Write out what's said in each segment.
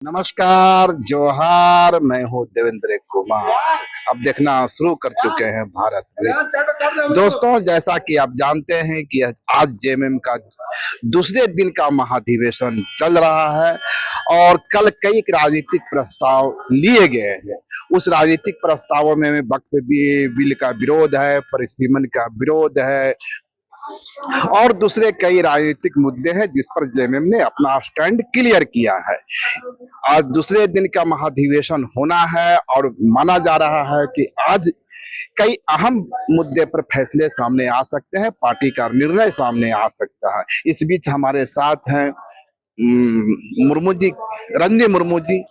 नमस्कार, जोहार। मैं हूँ देवेंद्र कुमार। अब देखना शुरू कर चुके हैं भारत में। दोस्तों, जैसा कि आप जानते हैं कि आज जेएमएम का दूसरे दिन का महाधिवेशन चल रहा है और कल कई राजनीतिक प्रस्ताव लिए गए हैं। उस राजनीतिक प्रस्तावों में वक्फ बिल का विरोध है, परिसीमन का विरोध है और दूसरे कई राजनीतिक मुद्दे हैं जिस पर जेएमएम ने अपना स्टैंड क्लियर किया है। आज दूसरे दिन का महाधिवेशन होना है और माना जा रहा है कि आज कई अहम मुद्दे पर फैसले सामने आ सकते हैं, पार्टी का निर्णय सामने आ सकता है। इस बीच हमारे साथ हैं मुर्मू जी, रणदीप मुर्मू जी।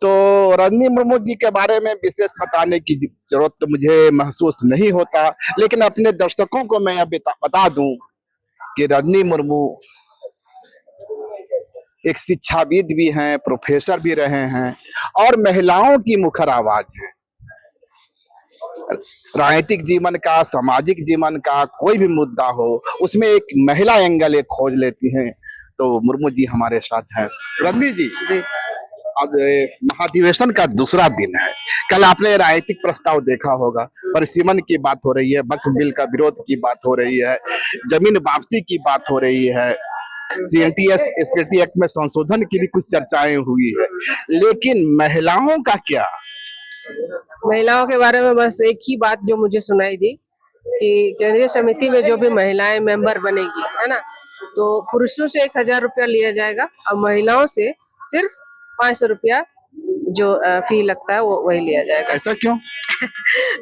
तो रणदीप मुर्मू जी के बारे में विशेष बताने की जरूरत तो मुझे महसूस नहीं होता, लेकिन अपने दर्शकों को मैं बता दूं कि रणदीप मुर्मू एक शिक्षाविद भी हैं, प्रोफेसर भी रहे हैं और महिलाओं की मुखर आवाज है। राजनीतिक जीवन का, सामाजिक जीवन का कोई भी मुद्दा हो, उसमें एक महिला एंगल एक खोज लेती हैं। तो मुर्मू जी हमारे साथ हैं। रणदीप जी, आज महाधिवेशन का दूसरा दिन है। कल आपने राजनीतिक प्रस्ताव देखा होगा, परिसीमन की बात हो रही है, वक्फ बिल का विरोध की बात हो रही है, जमीन वापसी की बात हो रही है, सीएनटीएस एसपीटी एक्ट में संशोधन की भी कुछ चर्चाएं हुई है, लेकिन महिलाओं का क्या? महिलाओं के बारे में बस एक ही बात जो मुझे सुनाई दी कि केंद्रीय समिति में जो भी महिलाएं मेंबर बनेगी, है ना, तो पुरुषों से 1,000 रुपया लिया जाएगा और महिलाओं से सिर्फ 500 रुपया जो फी लगता है वो वही लिया जाएगा। ऐसा क्यों?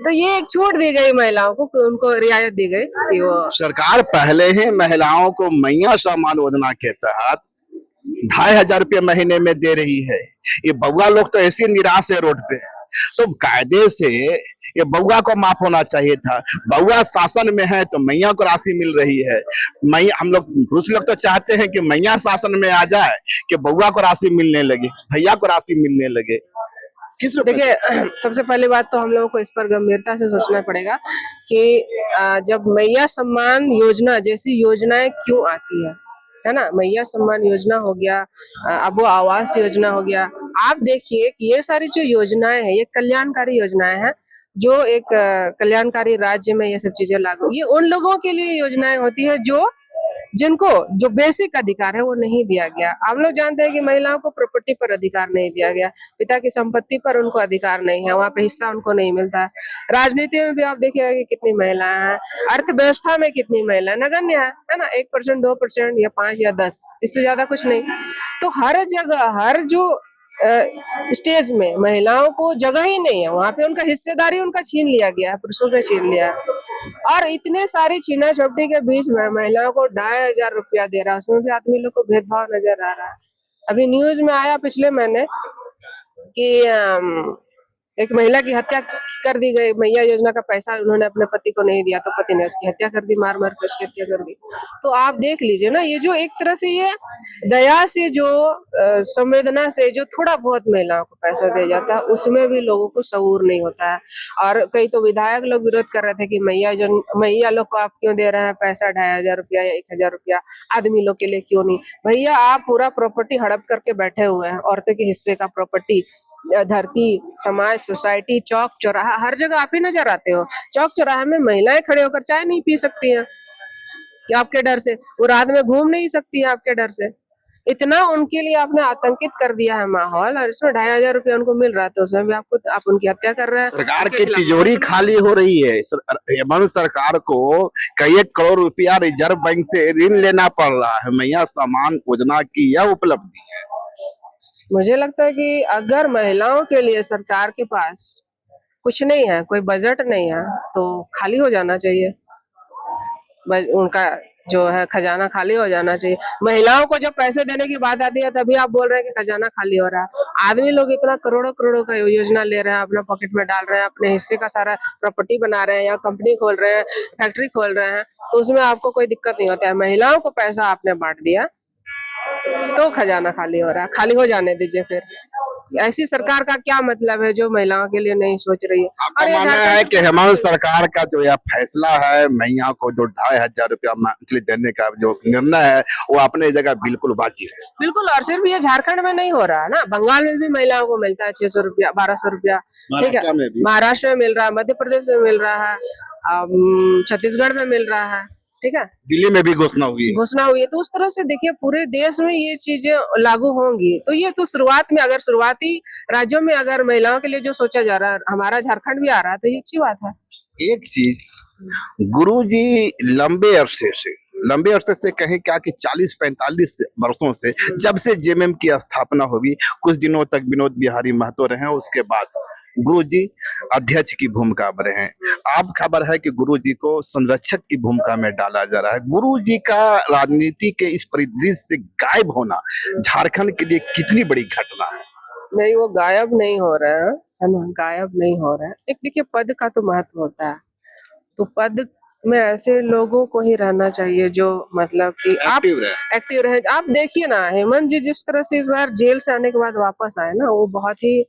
तो ये एक छूट दी गई महिलाओं को, उनको रियायत दी गई कि वो सरकार पहले ही महिलाओं को मैया सम्मान योजना के तहत 2,500 रुपये महीने में दे रही है। ये बउआ लोग तो ऐसे निराश है रोड पे, तो कायदे से ये बउआ को माफ होना चाहिए था। बउआ शासन में है तो मैया को राशि मिल रही है। मैया, हम लोग पुरुष लोग तो चाहते हैं कि मैया शासन में आ जाए कि बउआ को राशि मिलने लगे, भैया को राशि मिलने लगे। देखिए, सबसे पहली बात तो हम लोगों को इस पर गंभीरता से सोचना पड़ेगा कि जब मैया सम्मान योजना जैसी योजनाएं क्यों आती है ना। मैया सम्मान योजना हो गया, अबो आवास योजना हो गया। आप देखिए कि ये सारी जो योजनाएं हैं ये कल्याणकारी योजनाएं हैं, जो एक कल्याणकारी राज्य में ये सब चीजें लागू, ये उन लोगों के लिए योजनाएं होती है जिनको जो बेसिक अधिकार है वो नहीं दिया गया। आप लोग जानते हैं कि महिलाओं को प्रॉपर्टी पर अधिकार नहीं दिया गया, पिता की संपत्ति पर उनको अधिकार नहीं है, वहाँ पे हिस्सा उनको नहीं मिलता है। राजनीति में भी आप देखिएगा कि कितनी महिलाएं हैं, अर्थव्यवस्था में कितनी महिलाएं नगण्य है ना, 1%, 2% या 5 या 10, इससे ज्यादा कुछ नहीं। तो हर जगह, हर जो स्टेज में महिलाओं को जगह ही नहीं है, वहां पे उनका हिस्सेदारी उनका छीन लिया गया है, पुरुषों से छीन लिया है। और इतने सारी छीना झपटी के बीच में महिलाओं को 2,500 रुपया दे रहा है, उसमें भी आदमी लोग को भेदभाव नजर आ रहा है। अभी न्यूज में आया पिछले महीने कि एक महिला की हत्या कर दी गई। मैया योजना का पैसा उन्होंने अपने पति को नहीं दिया तो पति ने उसकी हत्या कर दी, मार मार कर उसकी हत्या कर दी। तो आप देख लीजिए ना, ये जो एक तरह से ये दया से, जो संवेदना से जो थोड़ा बहुत महिलाओं को पैसा दिया जाता है, उसमें भी लोगों को शऊर नहीं होता है। और कई तो विधायक लोग विरोध कर रहे थे कि मैया लोग को आप क्यों दे रहे हैं पैसा, 2,500 रुपया या 1,000 रुपया, आदमी लोग के लिए क्यों नहीं? भैया, आप पूरा प्रॉपर्टी हड़प करके बैठे हुए हैं, औरतों के हिस्से का प्रॉपर्टी, धरती, समाज, सोसाइटी, चौक चौराहा, हर जगह आप ही नजर आते हो। चौक चौराहे में महिलाएं खड़े होकर चाय नहीं पी सकती हैं कि आपके डर से, वो रात में घूम नहीं सकती है आपके डर से। इतना उनके लिए आपने आतंकित कर दिया है माहौल, और इसमें 2,500 रुपया उनको मिल रहा है तो उसमें भी आप उनकी हत्या कर रहे हैं। सरकार की तिजोरी खाली हो रही है। हेमंत सरकार को कई करोड़ रुपया रिजर्व बैंक से ऋण लेना पड़ रहा है। मैया सम्मान योजना की यह उपलब्धि है। मुझे लगता है कि अगर महिलाओं के लिए सरकार के पास कुछ नहीं है, कोई बजट नहीं है, तो खाली हो जाना चाहिए। उनका जो है खजाना खाली हो जाना चाहिए। महिलाओं को जब पैसे देने की बात आती है तभी आप बोल रहे हैं कि खजाना खाली हो रहा है। आदमी लोग इतना करोड़ों करोड़ों का योजना ले रहे हैं, अपना पॉकेट में डाल रहे हैं, अपने हिस्से का सारा प्रॉपर्टी बना रहे हैं या कंपनी खोल रहे हैं, फैक्ट्री खोल रहे हैं, तो उसमें आपको कोई दिक्कत नहीं होता है। महिलाओं को पैसा आपने बांट दिया तो खजाना खाली हो रहा है, खाली हो जाने दीजिए फिर। ऐसी सरकार का क्या मतलब है जो महिलाओं के लिए नहीं सोच रही है। आपका और ये मानना है कि हेमंत सरकार का जो यह फैसला है मैया को जो 2500 रुपया मंथली देने का जो निर्णय है वो अपने जगह बिल्कुल वाजिब है। बिल्कुल, और सिर्फ ये झारखंड में नहीं हो रहा है ना, बंगाल में भी महिलाओं को मिलता है 600 रुपया, 1200 रुपया, ठीक है। महाराष्ट्र में भी महाराष्ट्र में मिल रहा है, मध्य प्रदेश में मिल रहा है, छत्तीसगढ़ में मिल रहा है, ठीक है। दिल्ली में भी घोषणा हुई है। घोषणा हुई है, तो उस तरह से देखिए पूरे देश में ये चीजें लागू होंगी। तो ये तो शुरुआत में, अगर शुरुआती राज्यों में अगर महिलाओं के लिए जो सोचा जा रहा है, हमारा झारखंड भी आ रहा है, तो ये अच्छी बात है। एक चीज, गुरुजी लंबे अरसे से कहें क्या कि 40-45 वर्षों से जब से जेएमएम की स्थापना होगी, कुछ दिनों तक विनोद बिहारी महतो रहे, उसके बाद गुरुजी अध्यक्ष की भूमिका में रहे। अब खबर है कि गुरुजी को संरक्षक की भूमिका में डाला जा रहा है। गुरुजी का राजनीति के इस परिदृश्य से गायब होना झारखंड के लिए कितनी बड़ी घटना है। नहीं, वो गायब नहीं हो रहा है ना, गायब नहीं हो रहा है। एक देखिए पद का तो महत्व होता है, तो पद में ऐसे लोगों को ही रहना चाहिए जो मतलब कि आप एक्टिव रहे। आप देखिए ना, हेमंत जी जिस तरह से इस बार जेल से आने के बाद वापस आए ना, वो बहुत ही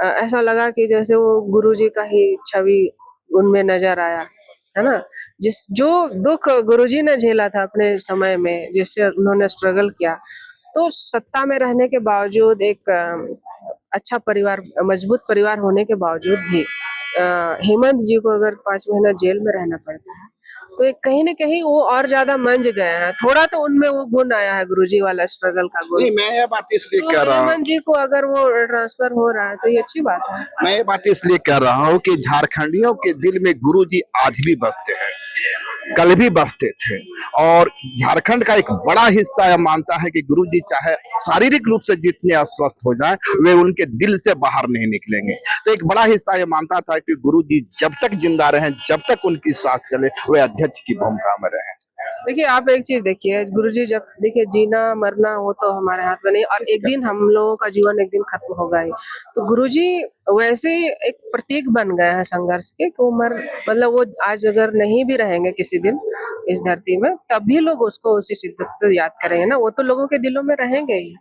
ऐसा लगा कि जैसे वो गुरुजी का ही छवि उनमें नजर आया, है ना। जो दुख गुरुजी ने झेला था अपने समय में, जिससे उन्होंने स्ट्रगल किया, तो सत्ता में रहने के बावजूद एक अच्छा परिवार, मजबूत परिवार होने के बावजूद भी हेमंत जी को अगर 5 महीना जेल में रहना पड़ता है, तो एक कहीं न कहीं वो और ज्यादा मंझ गए हैं। थोड़ा तो उनमें वो गुण आया है, गुरुजी वाला स्ट्रगल का गुण। नहीं, मैं ये बात इसलिए तो कह रहा हूँ, हेमंत जी को अगर वो ट्रांसफर हो रहा है तो ये अच्छी बात है। मैं ये बात इसलिए कह रहा हूँ कि झारखंडियों के दिल में गुरुजी आज भी बसते हैं, कल भी बसते थे, और झारखंड का एक बड़ा हिस्सा यह मानता है कि गुरुजी चाहे शारीरिक रूप से जितने अस्वस्थ हो जाएं, वे उनके दिल से बाहर नहीं निकलेंगे। तो एक बड़ा हिस्सा यह मानता था कि गुरुजी जब तक जिंदा रहें, जब तक उनकी सांस चले, वे अध्यक्ष की भूमिका में रहें। देखिए आप एक चीज देखिए, गुरुजी जब देखिए जीना मरना वो तो हमारे हाथ में नहीं, और एक दिन हम लोगों का जीवन एक दिन खत्म होगा ही। तो गुरुजी वैसे ही एक प्रतीक बन गए हैं संघर्ष के, कि वो मतलब वो आज अगर नहीं भी रहेंगे किसी दिन इस धरती में, तब भी लोग उसको उसी शिद्दत से याद करेंगे ना, वो तो लोगों के दिलों में रहेंगे ही।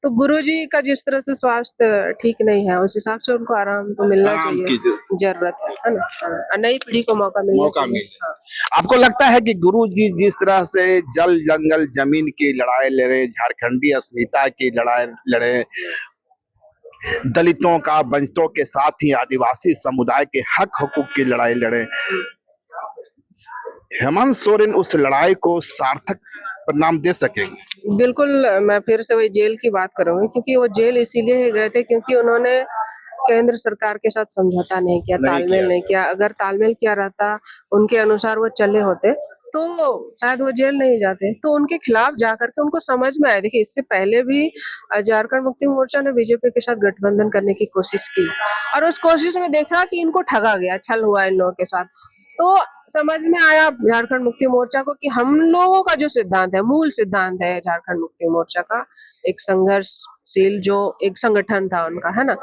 तो गुरुजी का जिस तरह से स्वास्थ्य ठीक नहीं है, उस हिसाब से उनको आराम तो मिलना चाहिए, जरूरत है ना। हाँ, नई पीढ़ी को मौका मिलना चाहिए। हाँ। आपको लगता है कि गुरुजी जिस तरह से जल जंगल जमीन की लड़ाई लड़े, झारखंडी अस्मिता की लड़ाई लड़े, दलितों का, वंचितों के साथ ही आदिवासी समुदाय के हक हकूक की लड़ाई लड़े, हेमंत सोरेन उस लड़ाई को सार्थक परिणाम दे सकेंगे? बिल्कुल, मैं फिर से वही जेल की बात करूंगी, क्योंकि वो जेल इसीलिए ही गए थे क्योंकि उन्होंने केंद्र सरकार के साथ समझौता नहीं किया, तालमेल नहीं किया। अगर तालमेल किया रहता, उनके अनुसार वो चले होते, तो शायद वो जेल नहीं जाते। तो उनके खिलाफ जाकर के उनको समझ में आया। देखिए इससे पहले भी झारखंड मुक्ति मोर्चा ने बीजेपी के साथ गठबंधन करने की कोशिश की, और उस कोशिश में देखा कि इनको ठगा गया, छल हुआ इन लोगों के साथ। तो समझ में आया झारखंड मुक्ति मोर्चा को कि हम लोगों का जो सिद्धांत है, मूल सिद्धांत है झारखंड मुक्ति मोर्चा का, एक संघर्षशील जो एक संगठन था उनका, है ना।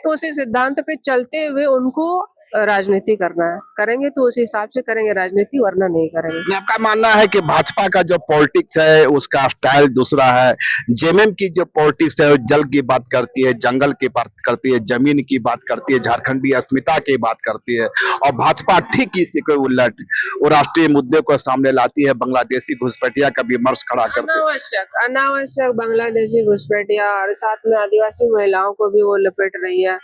तो उसी सिद्धांत पे चलते हुए उनको राजनीति करना है, करेंगे तो उसी हिसाब से करेंगे राजनीति, वरना नहीं करेंगे। आपका मानना है कि भाजपा का जो पॉलिटिक्स है उसका स्टाइल दूसरा है, जेएमएम की जो पॉलिटिक्स है वो जल की बात करती है, जंगल की बात करती है, जमीन की बात करती है, झारखंडी अस्मिता की बात करती है, और भाजपा ठीक इसी को उलट वो राष्ट्रीय मुद्दे को सामने लाती है, बांग्लादेशी घुसपैठिया का विमर्श खड़ा करती है। अनावश्यक बांग्लादेशी घुसपैठिया, और साथ में आदिवासी महिलाओं को भी वो लपेट रही है।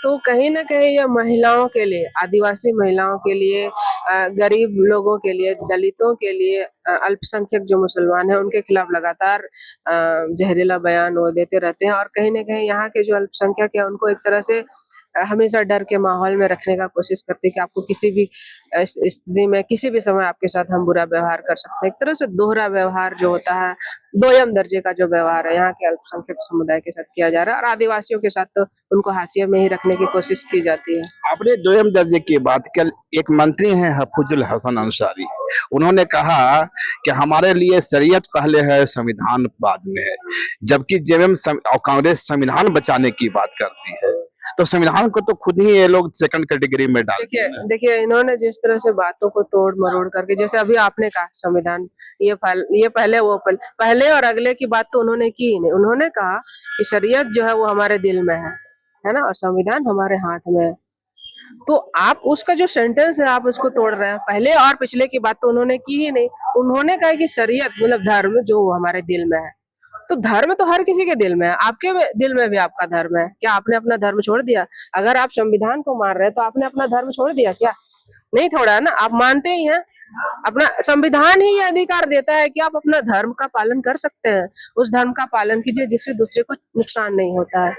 तो कहीं ना कहीं यह महिलाओं के लिए, आदिवासी महिलाओं के लिए, गरीब लोगों के लिए, दलितों के लिए, अल्पसंख्यक जो मुसलमान हैं उनके खिलाफ लगातार जहरीला बयान वो देते रहते हैं, और कहीं ना कहीं यहाँ के जो अल्पसंख्यक है उनको एक तरह से हमेशा डर के माहौल में रखने का कोशिश करते हैं कि आपको किसी भी स्थिति में, किसी भी समय आपके साथ हम बुरा व्यवहार कर सकते हैं। एक तरह से दोहरा व्यवहार जो होता है, दोयम दर्जे का जो व्यवहार है यहाँ के अल्पसंख्यक समुदाय के साथ किया जा रहा है, और आदिवासियों के साथ तो उनको हाशिए में ही रखने की कोशिश की जाती है। आपने दोयम दर्जे की बात, कल एक मंत्री हैं हफीजुल हसन अंसारी, उन्होंने कहा कि हमारे लिए शरीयत पहले है, संविधान बाद में है, जबकि जेएमएम और कांग्रेस संविधान बचाने की बात करती है। तो संविधान को तो खुद ही ये लोग सेकंड कैटेगरी में डाल दिया देखिए देखिए इन्होंने जिस तरह से बातों को तोड़ मरोड़ करके, जैसे अभी आपने कहा संविधान ये पहले वो पहले और अगले की बात तो उन्होंने की ही नहीं। उन्होंने कहा कि शरीयत जो है वो हमारे दिल में है ना, और संविधान हमारे हाथ में है। तो आप उसका जो सेंटेंस है आप उसको तोड़ रहे हैं। पहले और पिछले की बात तो उन्होंने की ही नहीं। उन्होंने कहा कि शरीयत मतलब धर्म जो हमारे दिल में है। तो धर्म तो हर किसी के दिल में है, आपके दिल में भी आपका धर्म है। क्या आपने अपना धर्म छोड़ दिया? अगर आप संविधान को मान रहे हैं तो आपने अपना धर्म छोड़ दिया क्या? नहीं छोड़ा है ना, आप मानते ही हैं। अपना संविधान ही ये अधिकार देता है कि आप अपना धर्म का पालन कर सकते हैं, उस धर्म का पालन कीजिए जिससे दूसरे को नुकसान नहीं होता है।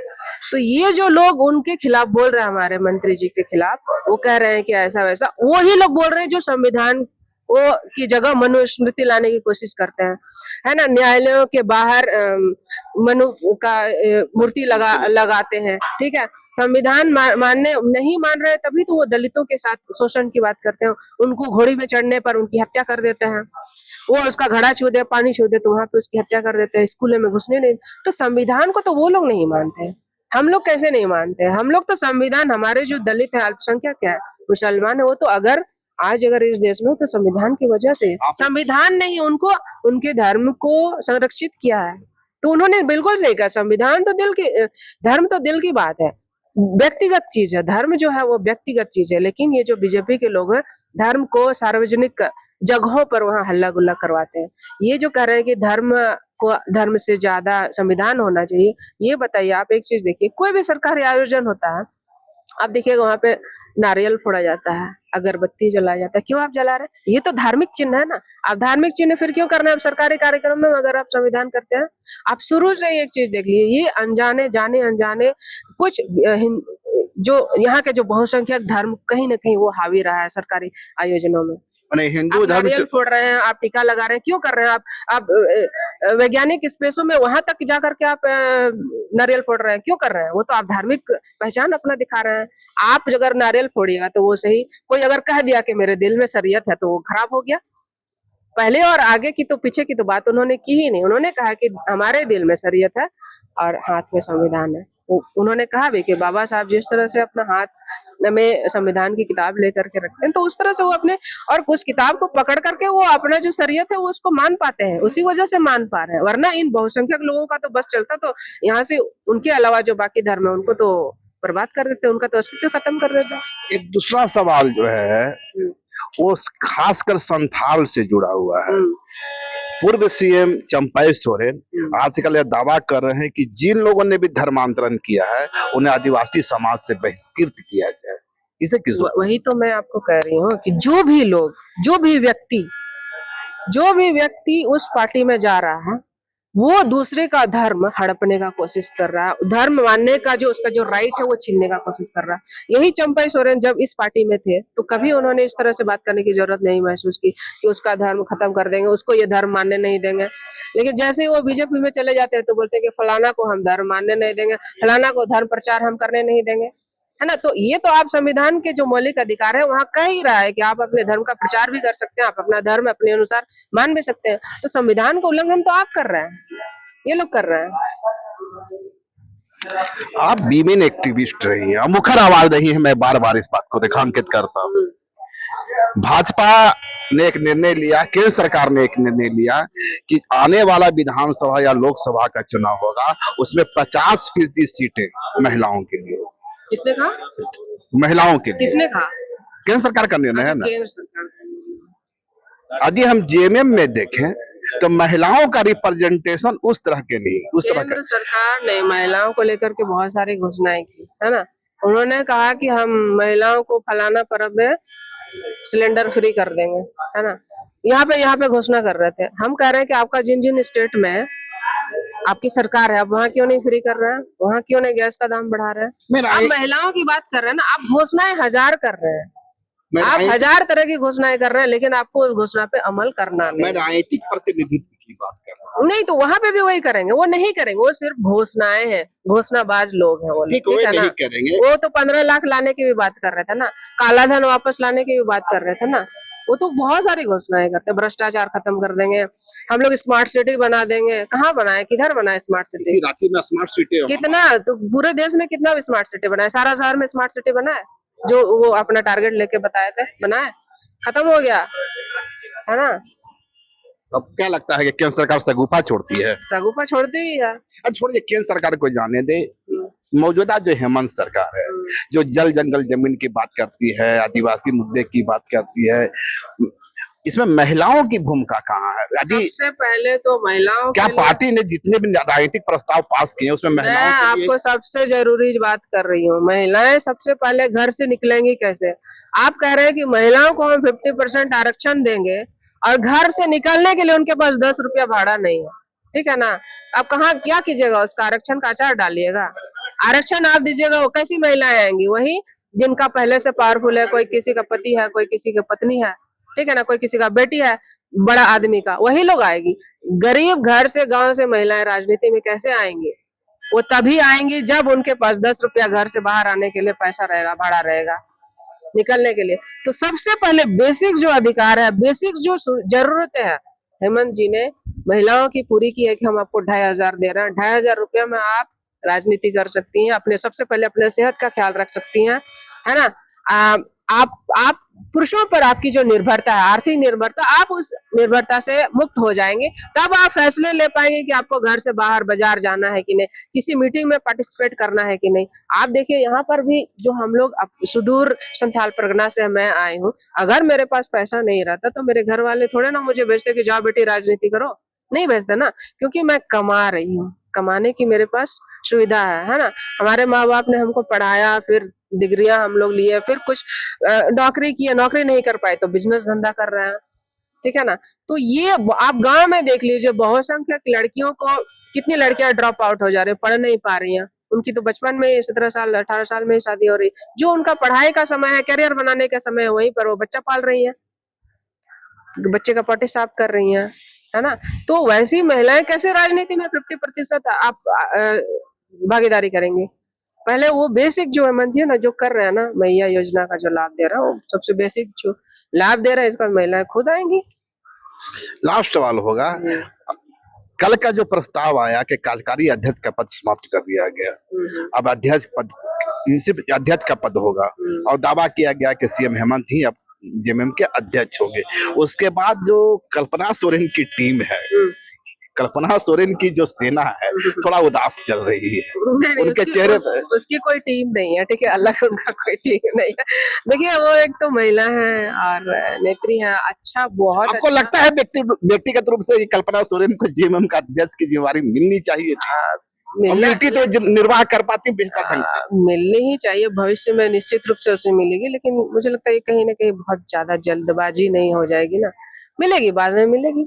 तो ये जो लोग उनके खिलाफ बोल रहे हैं, हमारे मंत्री जी के खिलाफ, वो कह रहे हैं कि ऐसा वैसा, वो ही लोग बोल रहे हैं जो संविधान वो की जगह मनुस्मृति लाने की कोशिश करते हैं, है ना। न्यायालयों के बाहर मनु का मूर्ति लगाते हैं, ठीक है। संविधान मानने नहीं मान रहे तभी तो वो दलितों के साथ शोषण की बात करते हैं। उनको घोड़ी में चढ़ने पर उनकी हत्या कर देते हैं, वो उसका घड़ा छू दे, पानी छू दे तो वहां पे उसकी हत्या कर देते हैं, स्कूलों में घुसने नहीं। तो संविधान को तो वो लोग नहीं मानते, हम लोग कैसे नहीं मानते? हम लोग तो संविधान, हमारे जो दलित है, अल्पसंख्यक है, मुसलमान है, वो तो अगर इस देश में तो संविधान की वजह से, संविधान ने ही उनको उनके धर्म को संरक्षित किया है। तो उन्होंने बिल्कुल सही कहा, संविधान तो दिल की, धर्म तो दिल की बात है, व्यक्तिगत चीज है। धर्म जो है वो व्यक्तिगत चीज है। लेकिन ये जो बीजेपी के लोग हैं, धर्म को सार्वजनिक जगहों पर वहां हल्ला गुल्ला करवाते हैं। ये जो कह रहे हैं कि धर्म से ज्यादा संविधान होना चाहिए, ये बताइए आप एक चीज देखिए, कोई भी सरकारी आयोजन होता है, आप देखिएगा वहां पे नारियल फोड़ा जाता है, अगरबत्ती जलाया जाता है। क्यों आप जला रहे हैं? ये तो धार्मिक चिन्ह है ना। आप धार्मिक चिन्ह फिर क्यों करना है आप सरकारी कार्यक्रम में, अगर आप संविधान करते हैं? आप शुरू से एक चीज देख लीजिए, ये जाने अनजाने कुछ जो यहाँ के जो बहुसंख्यक धर्म कहीं ना कहीं वो हावी रहा है सरकारी आयोजनों में। हिंदू आप धर्म नारियल फोड़ रहे हैं, आप टीका लगा रहे हैं, क्यों कर रहे हैं आप वैज्ञानिक स्पेसों में वहां तक जा करके आप नारियल फोड़ रहे हैं, क्यों कर रहे हैं? वो तो आप धार्मिक पहचान अपना दिखा रहे हैं। आप अगर नारियल फोड़िएगा तो वो सही, कोई अगर कह दिया कि मेरे दिल में शरीयत है तो वो खराब हो गया। पहले और आगे की तो पीछे की तो बात उन्होंने की ही नहीं। उन्होंने कहा कि हमारे दिल में शरीयत है और हाथ में संविधान है। उन्होंने कहा भी कि बाबा साहब जिस तरह से अपना हाथ में संविधान की किताब लेकर के रखते हैं, तो उस तरह से वो अपने और उस किताब को पकड़ करके वो अपना जो शरीयत है वो उसको मान पाते हैं, उसी वजह से मान पा रहे हैं। वरना इन बहुसंख्यक लोगों का तो बस चलता तो यहाँ से उनके अलावा जो बाकी धर्म है उनको तो बर्बाद कर देते, उनका तो अस्तित्व खत्म कर देते। एक दूसरा सवाल जो है वो खासकर संथाल से जुड़ा हुआ है। पूर्व सीएम चंपाई सोरेन आजकल यह दावा कर रहे हैं कि जिन लोगों ने भी धर्मांतरण किया है उन्हें आदिवासी समाज से बहिष्कृत किया जाए। इसे किस वही तो मैं आपको कह रही हूँ कि जो भी लोग, जो भी व्यक्ति उस पार्टी में जा रहा है वो दूसरे का धर्म हड़पने का कोशिश कर रहा है, धर्म मानने का जो उसका जो राइट है वो छीनने का कोशिश कर रहा है। यही चंपाई सोरेन जब इस पार्टी में थे तो कभी उन्होंने इस तरह से बात करने की जरूरत नहीं महसूस की कि उसका धर्म खत्म कर देंगे, उसको ये धर्म मानने नहीं देंगे। लेकिन जैसे ही वो बीजेपी में चले जाते हैं तो बोलते हैं कि फलाना को हम धर्म मानने नहीं देंगे, फलाना को धर्म प्रचार हम करने नहीं देंगे, है ना। तो ये तो आप संविधान के जो मौलिक अधिकार है वहाँ कह ही रहा है कि आप अपने धर्म का प्रचार भी कर सकते हैं, आप अपना धर्म अपने अनुसार मान भी सकते हैं। तो संविधान का उल्लंघन तो आप कर रहे हैं, ये लोग कर रहे हैं। आप वीमेन एक्टिविस्ट रही हैं, मुखर आवाज रही है, मैं बार बार इस बात को रेखांकित करता हूँ। भाजपा ने एक निर्णय लिया, केंद्र सरकार ने एक निर्णय लिया कि आने वाला विधानसभा या लोकसभा का चुनाव होगा उसमें 50% सीटें महिलाओं के लिए। किसने कहा? महिलाओं के लिए। किसने कहा? केंद्र सरकार का निर्णय है ना। केंद्र सरकार का। यदि हम जेएमएम में देखें तो महिलाओं का रिप्रेजेंटेशन उस तरह के नहीं, उस तरह का। केंद्र सरकार ने महिलाओं को लेकर के बहुत सारी घोषणाएं की, है ना। उन्होंने कहा कि हम महिलाओं को फलाना पर्व में सिलेंडर फ्री कर देंगे, है ना। यहाँ पे घोषणा कर रहे थे। हम कह रहे हैं कि आपका जिन स्टेट में आपकी सरकार है, आप वहाँ क्यों नहीं फ्री कर रहे हैं? वहाँ क्यों नहीं गैस का दाम बढ़ा रहे हैं? आप महिलाओं की बात कर रहे हैं ना, आप घोषणाएं 1000 कर रहे हैं, आप 1000 तरह की घोषणाएं कर रहे हैं, लेकिन आपको उस घोषणा पे अमल करना नहीं। मैं राजनीतिक प्रतिनिधित्व की बात कर रहा हूँ। नहीं तो वहां पे भी वही करेंगे, वो नहीं करेंगे, वो सिर्फ घोषणाएं हैं, घोषणाबाज लोग हैं वो, ठीक है ना। करेंगे। वो तो 15 लाख लाने की भी बात कर रहे थे ना, काला धन वापस लाने की भी बात कर रहे थे ना, वो तो बहुत सारी घोषणाएं करते हैं, भ्रष्टाचार खत्म कर देंगे, हम लोग स्मार्ट सिटी बना देंगे। कहाँ बनाए, किधर बनाए स्मार्ट सिटी? इसी रांची में स्मार्ट सिटी कितना, तो पूरे देश में कितना स्मार्ट सिटी बनाए, सारा शहर में स्मार्ट सिटी बनाए जो वो अपना टारगेट लेके बताए थे, बनाए, खत्म हो गया, है ना। अब क्या लगता है कि केंद्र सरकार सगुफा छोड़ती है? सगुफा छोड़ती ही है। अब छोड़िए केंद्र सरकार को जाने दे, मौजूदा जो हेमंत सरकार है, जो जल जंगल जमीन की बात करती है, आदिवासी मुद्दे की बात करती है, इसमें महिलाओं की भूमिका कहाँ है? यदि सबसे पहले तो महिलाओं क्या के लिए- पार्टी ने जितने भी राजनीतिक प्रस्ताव पास किए उसमें मैं महिलाओं के लिए आपको सबसे जरूरी बात कर रही हूँ, महिलाएं सबसे पहले घर से निकलेंगी कैसे? आप कह रहे हैं कि महिलाओं को हम 50% आरक्षण देंगे और घर से निकलने के लिए उनके पास 10 रुपया भाड़ा नहीं है, ठीक है ना। आप कहाँ क्या कीजिएगा, उसका आरक्षण का अचार डालिएगा, आरक्षण आप दीजिएगा, वो कैसी महिलाएं आएंगी? वही जिनका पहले से पावरफुल है, कोई किसी का पति है, कोई किसी की पत्नी है, ठीक है ना, कोई किसी का बेटी है, बड़ा आदमी का, वही लोग आएगी। गरीब घर से, गांव से महिलाएं राजनीति में कैसे आएंगी? वो तभी आएंगी जब उनके पास 10 रुपया घर से बाहर आने के लिए पैसा रहेगा, भाड़ा रहेगा निकलने के लिए। तो सबसे पहले बेसिक जो अधिकार है, बेसिक जो जरूरतें है, हेमंत जी ने महिलाओं की पूरी की है कि हम आपको 2500 दे रहे हैं। 2500 रुपया में आप राजनीति कर सकती हैं, अपने सबसे पहले अपने सेहत का ख्याल रख सकती हैं, है ना। आप पुरुषों पर आपकी जो निर्भरता है, आर्थिक निर्भरता, आप उस निर्भरता से मुक्त हो जाएंगे, तब आप फैसले ले पाएंगे कि आपको घर से बाहर बाजार जाना है कि नहीं, किसी मीटिंग में पार्टिसिपेट करना है कि नहीं। आप देखिए यहाँ पर भी जो हम लोग सुदूर संथाल परगना से मैं आई हूँ, अगर मेरे पास पैसा नहीं रहता तो मेरे घर वाले थोड़े ना मुझे भेजते कि जाओ बेटी राजनीति करो, नहीं भेजते ना, क्योंकि मैं कमा रही हूँ, कमाने की मेरे पास सुविधा है ना। हमारे माँ बाप ने हमको पढ़ाया, फिर डिग्रियां हम लोग लिए, फिर कुछ नौकरी किया, नौकरी नहीं कर पाए तो बिजनेस धंधा कर रहे हैं, ठीक है ना। तो ये आप गांव में देख लीजिए, बहुसंख्यक लड़कियों को, कितनी लड़कियां ड्रॉप आउट हो जा रही है, पढ़ नहीं पा रही हैं, उनकी तो बचपन में 17 साल 18 साल में ही शादी हो रही, जो उनका पढ़ाई का समय है, करियर बनाने का समय है, वहीं पर वो बच्चा पाल रही है, बच्चे का पट्टी साफ कर रही है ना। तो वैसी महिलाएं कैसे राजनीति में 50% आप भागीदारी करेंगे? पहले वो बेसिक जो हेमंत जी ना जो कर रहे हैं ना, मैया योजना का जो लाभ दे रहा है, वो सबसे बेसिक जो लाभ दे रहा है, इसका महिलाएं खुद आएंगी। लास्ट सवाल होगा, कल का जो प्रस्ताव आया कि कार्यकारी अध्यक्ष का पद समाप्त कर दिया गया, अब अध्यक्ष पद, सिर्फ अध्यक्ष का पद होगा और दावा किया गया कि सीएम हेमंत ही अब जेएमएम के अध्यक्ष होंगे। उसके बाद जो कल्पना सोरेन की टीम है, कल्पना सोरेन की जो सेना है, थोड़ा उदास चल रही है, उनके चेहरे पे उसकी कोई टीम नहीं है, ठीक है, अलग उनका कोई टीम नहीं है। देखिए वो एक तो महिला है और नेत्री है, अच्छा, बहुत आपको अच्छा। लगता है व्यक्तिगत रूप से कल्पना सोरेन को जेएमएम का अध्यक्ष की जिम्मेवारी मिलनी चाहिए थी? मिलती तो निर्वाह कर पाती बेहतर ढंग से। मिलनी ही चाहिए, भविष्य में निश्चित रूप से उसे मिलेगी, लेकिन मुझे लगता है कहीं ना कहीं बहुत ज्यादा जल्दबाजी नहीं हो जाएगी ना, मिलेगी, बाद में मिलेगी।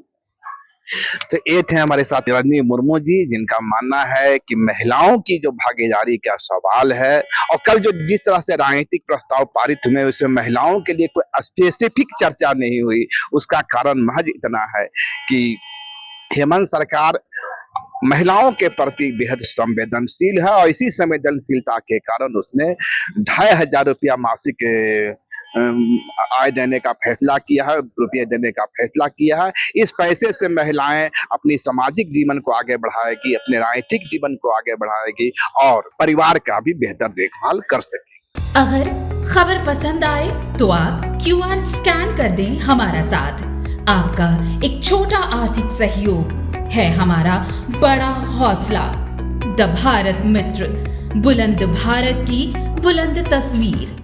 तो ये थे हमारे साथ रजनी मुर्मू जी, जिनका मानना है कि महिलाओं की जो भागीदारी का सवाल है, और कल जो जिस तरह से राजनीतिक प्रस्ताव पारित हुए उसमें महिलाओं के लिए कोई स्पेसिफिक चर्चा नहीं हुई, उसका कारण महज इतना है कि हेमंत सरकार महिलाओं के प्रति बेहद संवेदनशील है, और इसी संवेदनशीलता के कारण उसने 2500 रुपया मासिक आय देने का फैसला किया है, रुपये देने का फैसला किया है। इस पैसे से महिलाएं अपनी सामाजिक जीवन को आगे बढ़ाएगी, अपने राजनीतिक जीवन को आगे बढ़ाएगी और परिवार का भी बेहतर देखभाल कर सकेगी। अगर खबर पसंद आए तो आप QR स्कैन कर दें हमारा साथ। आपका एक छोटा आर्थिक सहयोग है हमारा बड़ा हौसला। द भारत मित्र, बुलंद भारत की बुलंद तस्वीर।